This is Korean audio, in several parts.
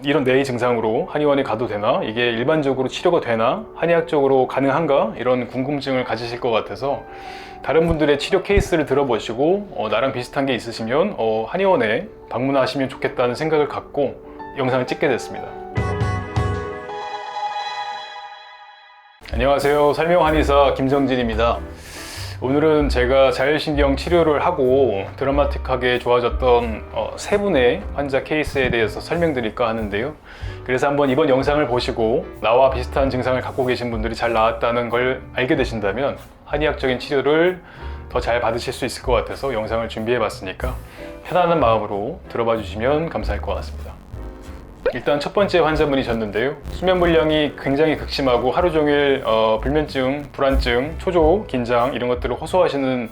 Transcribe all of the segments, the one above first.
이런 뇌의 증상으로 한의원에 가도 되나? 이게 일반적으로 치료가 되나? 한의학적으로 가능한가? 이런 궁금증을 가지실 것 같아서 다른 분들의 치료 케이스를 들어보시고 나랑 비슷한 게 있으시면 한의원에 방문하시면 좋겠다는 생각을 갖고 영상을 찍게 됐습니다. 안녕하세요. 설명한의사 김정진입니다. 오늘은 제가 자율신경 치료를 하고 드라마틱하게 좋아졌던 세 분의 환자 케이스에 대해서 설명드릴까 하는데요. 그래서 한번 이번 영상을 보시고 나와 비슷한 증상을 갖고 계신 분들이 잘 나았다는 걸 알게 되신다면 한의학적인 치료를 더 잘 받으실 수 있을 것 같아서 영상을 준비해 봤으니까 편안한 마음으로 들어봐 주시면 감사할 것 같습니다. 일단 첫 번째 환자분이셨는데요. 수면 불량이 굉장히 극심하고 하루 종일 불면증, 불안증, 초조, 긴장 이런 것들을 호소하시는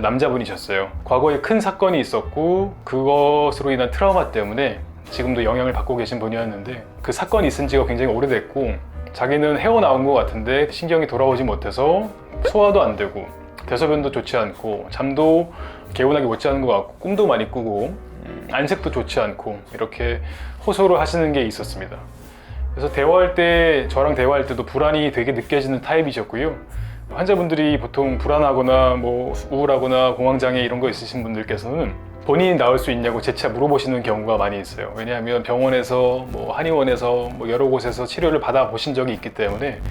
남자분이셨어요. 과거에 큰 사건이 있었고 그것으로 인한 트라우마 때문에 지금도 영향을 받고 계신 분이었는데 그 사건이 있은 지가 굉장히 오래됐고 자기는 헤어나온 것 같은데 신경이 돌아오지 못해서 소화도 안 되고 대소변도 좋지 않고 잠도 개운하게 못 자는 것 같고 꿈도 많이 꾸고 안색도 좋지 않고 이렇게 호소를 하시는 게 있었습니다. 그래서 저랑 대화할 때도 불안이 되게 느껴지는 타입이셨고요. 환자분들이 보통 불안하거나 우울하거나 공황장애 이런 거 있으신 분들께서는 본인이 나을 수 있냐고 재차 물어보시는 경우가 많이 있어요. 왜냐하면 병원에서 한의원에서 여러 곳에서 치료를 받아보신 적이 있기 때문에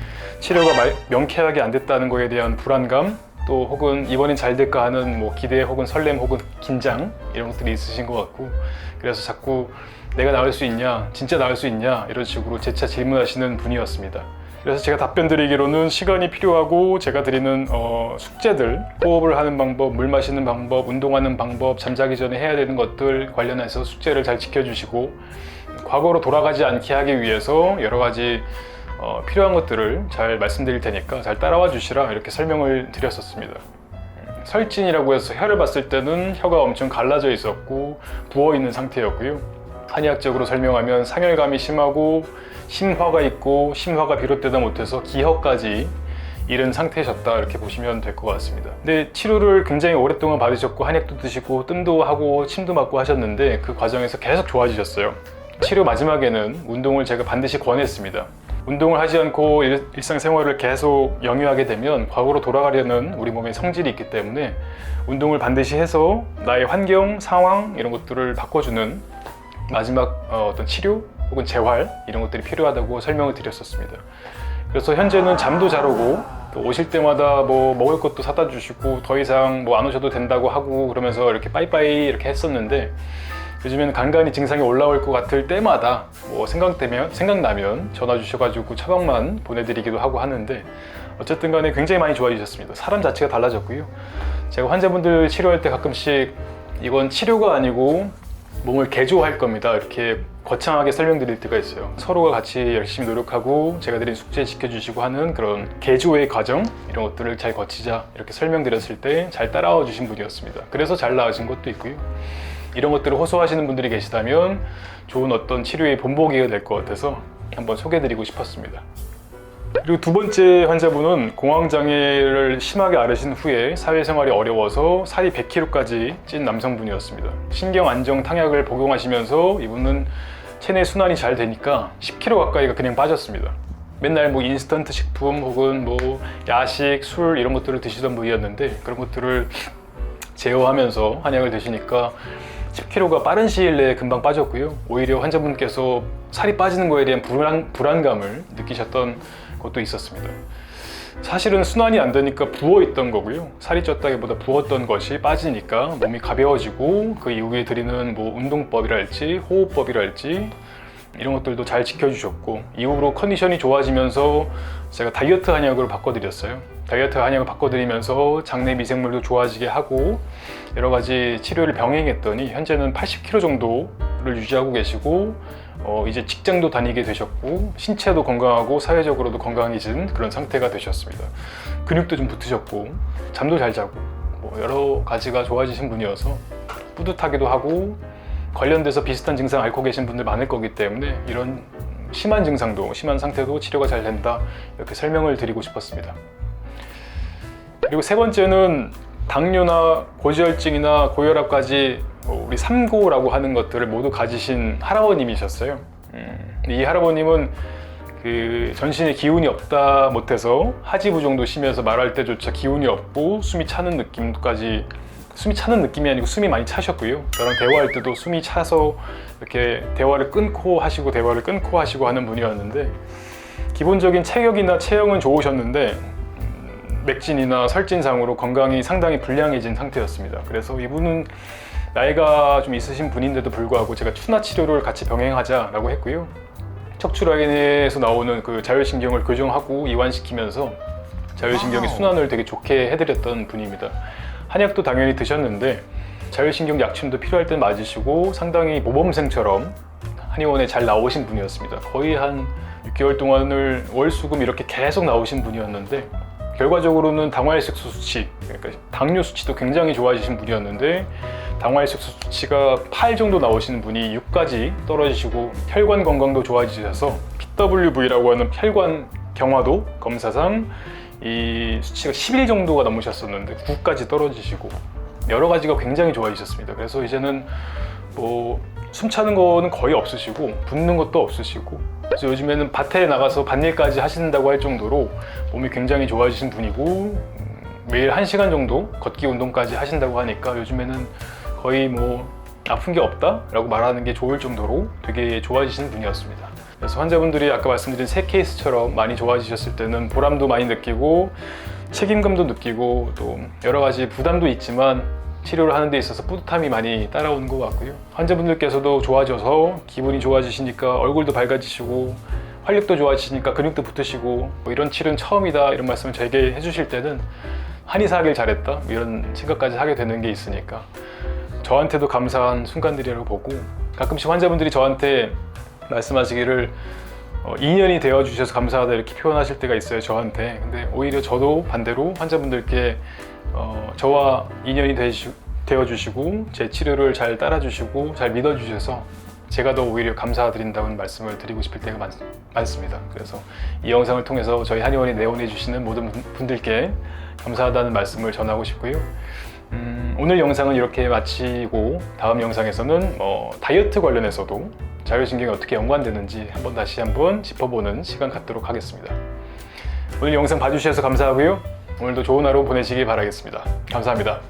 치료가 명쾌하게 안 됐다는 거에 대한 불안감, 또 혹은 이번엔 잘 될까 하는 기대 혹은 설렘 혹은 긴장 이런 것들이 있으신 것 같고, 그래서 자꾸 내가 나을 수 있냐, 진짜 나을 수 있냐 이런 식으로 재차 질문하시는 분이었습니다. 그래서 제가 답변 드리기로는 시간이 필요하고 제가 드리는 숙제들, 호흡을 하는 방법, 물 마시는 방법, 운동하는 방법, 잠자기 전에 해야 되는 것들 관련해서 숙제를 잘 지켜주시고 과거로 돌아가지 않게 하기 위해서 여러 가지 필요한 것들을 잘 말씀드릴 테니까 잘 따라와 주시라 이렇게 설명을 드렸었습니다. 설진이라고 해서 혀를 봤을 때는 혀가 엄청 갈라져 있었고 부어 있는 상태였고요. 한의학적으로 설명하면 상열감이 심하고 심화가 있고 심화가 비롯되다 못해서 기혀까지 이른 상태셨다 이렇게 보시면 될 것 같습니다. 근데 치료를 굉장히 오랫동안 받으셨고 한약도 드시고 뜸도 하고 침도 맞고 하셨는데 그 과정에서 계속 좋아지셨어요. 치료 마지막에는 운동을 제가 반드시 권했습니다. 운동을 하지 않고 일상생활을 계속 영위하게 되면 과거로 돌아가려는 우리 몸의 성질이 있기 때문에 운동을 반드시 해서 나의 환경, 상황 이런 것들을 바꿔주는 마지막 어떤 치료 혹은 재활 이런 것들이 필요하다고 설명을 드렸었습니다. 그래서 현재는 잠도 잘 오고 또 오실 때마다 먹을 것도 사다 주시고 더 이상 안 오셔도 된다고 하고 그러면서 이렇게 빠이빠이 이렇게 했었는데 요즘에는 간간히 증상이 올라올 것 같을 때마다 생각나면 전화 주셔가지고 처방만 보내드리기도 하고 하는데 어쨌든 간에 굉장히 많이 좋아지셨습니다. 사람 자체가 달라졌고요. 제가 환자분들 치료할 때 가끔씩 이건 치료가 아니고 몸을 개조할 겁니다 이렇게 거창하게 설명드릴 때가 있어요. 서로가 같이 열심히 노력하고 제가 드린 숙제 지켜주시고 하는 그런 개조의 과정 이런 것들을 잘 거치자 이렇게 설명드렸을 때 잘 따라와 주신 분이었습니다. 그래서 잘 나으신 것도 있고요. 이런 것들을 호소하시는 분들이 계시다면 좋은 어떤 치료의 본보기가 될 것 같아서 한번 소개해드리고 싶었습니다. 그리고 두 번째 환자분은 공황장애를 심하게 앓으신 후에 사회생활이 어려워서 살이 100kg까지 찐 남성분이었습니다. 신경 안정 탕약을 복용하시면서 이분은 체내 순환이 잘 되니까 10kg 가까이가 그냥 빠졌습니다. 맨날 인스턴트 식품 혹은 야식, 술 이런 것들을 드시던 분이었는데 그런 것들을 제어하면서 한약을 드시니까 10kg가 빠른 시일 내에 금방 빠졌고요. 오히려 환자분께서 살이 빠지는 거에 대한 불안감을 느끼셨던 것도 있었습니다. 사실은 순환이 안 되니까 부어있던 거고요. 살이 쪘다기보다 부었던 것이 빠지니까 몸이 가벼워지고 그 이후에 드리는 운동법이랄지 호흡법이랄지 이런 것들도 잘 지켜주셨고 이후로 컨디션이 좋아지면서 제가 다이어트 한약으로 바꿔드렸어요. 다이어트 한약을 바꿔드리면서 장내 미생물도 좋아지게 하고 여러 가지 치료를 병행했더니 현재는 80kg 정도를 유지하고 계시고 이제 직장도 다니게 되셨고 신체도 건강하고 사회적으로도 건강해진 그런 상태가 되셨습니다. 근육도 좀 붙으셨고 잠도 잘 자고 여러 가지가 좋아지신 분이어서 뿌듯하기도 하고 관련돼서 비슷한 증상 앓고 계신 분들 많을 거기 때문에 이런 심한 상태도 치료가 잘 된다 이렇게 설명을 드리고 싶었습니다. 그리고 세 번째는 당뇨나 고지혈증이나 고혈압까지 우리 3고라고 하는 것들을 모두 가지신 할아버님이셨어요. 이 할아버님은 그 전신에 기운이 없다 못해서 하지부종도 심해서 말할 때조차 기운이 없고 숨이 차는 느낌까지, 숨이 차는 느낌이 아니고 숨이 많이 차셨고요. 저랑 대화할 때도 숨이 차서 이렇게 대화를 끊고 하시고 대화를 끊고 하시고 하는 분이었는데, 기본적인 체격이나 체형은 좋으셨는데 맥진이나 설진상으로 건강이 상당히 불량해진 상태였습니다. 그래서 이분은 나이가 좀 있으신 분인데도 불구하고 제가 추나 치료를 같이 병행하자라고 했고요. 척추라인에서 나오는 그 자율신경을 교정하고 이완시키면서 자율신경의 순환을 되게 좋게 해드렸던 분입니다. 한약도 당연히 드셨는데 자율신경 약침도 필요할 때 맞으시고 상당히 모범생처럼 한의원에 잘 나오신 분이었습니다. 거의 한 6개월 동안을 월수금 이렇게 계속 나오신 분이었는데, 결과적으로는 당화혈색소 수치, 그러니까 당뇨 수치도 굉장히 좋아지신 분이었는데 당화혈색소 수치가 8 정도 나오시는 분이 6까지 떨어지시고 혈관 건강도 좋아지셔서 PWV라고 하는 혈관 경화도 검사상 이 수치가 11 정도가 넘으셨었는데 9까지 떨어지시고 여러 가지가 굉장히 좋아지셨습니다. 그래서 이제는 뭐 숨 차는 거는 거의 없으시고 붓는 것도 없으시고, 그래서 요즘에는 밭에 나가서 밭일까지 하신다고 할 정도로 몸이 굉장히 좋아지신 분이고, 매일 1시간 정도 걷기 운동까지 하신다고 하니까 요즘에는 거의 뭐 아픈 게 없다 라고 말하는 게 좋을 정도로 되게 좋아지신 분이었습니다. 그래서 환자분들이 아까 말씀드린 세 케이스처럼 많이 좋아지셨을 때는 보람도 많이 느끼고 책임감도 느끼고 또 여러 가지 부담도 있지만 치료를 하는 데 있어서 뿌듯함이 많이 따라오는 것 같고요. 환자분들께서도 좋아져서 기분이 좋아지시니까 얼굴도 밝아지시고 활력도 좋아지시니까 근육도 붙으시고 뭐 이런 치료는 처음이다 이런 말씀을 저에게 해주실 때는 한의사 하길 잘했다 뭐 이런 생각까지 하게 되는 게 있으니까 저한테도 감사한 순간들이라고 보고, 가끔씩 환자분들이 저한테 말씀하시기를 인연이 되어주셔서 감사하다 이렇게 표현하실 때가 있어요, 저한테. 근데 오히려 저도 반대로 환자분들께 저와 인연이 되어주시고 제 치료를 잘 따라주시고 잘 믿어주셔서 제가 더 오히려 감사드린다는 말씀을 드리고 싶을 때가 많습니다. 그래서 이 영상을 통해서 저희 한의원에 내원해 주시는 모든 분들께 감사하다는 말씀을 전하고 싶고요. 오늘 영상은 이렇게 마치고 다음 영상에서는 다이어트 관련해서도 자율신경이 어떻게 연관되는지 다시 한번 짚어보는 시간 갖도록 하겠습니다. 오늘 영상 봐주셔서 감사하고요. 오늘도 좋은 하루 보내시기 바라겠습니다. 감사합니다.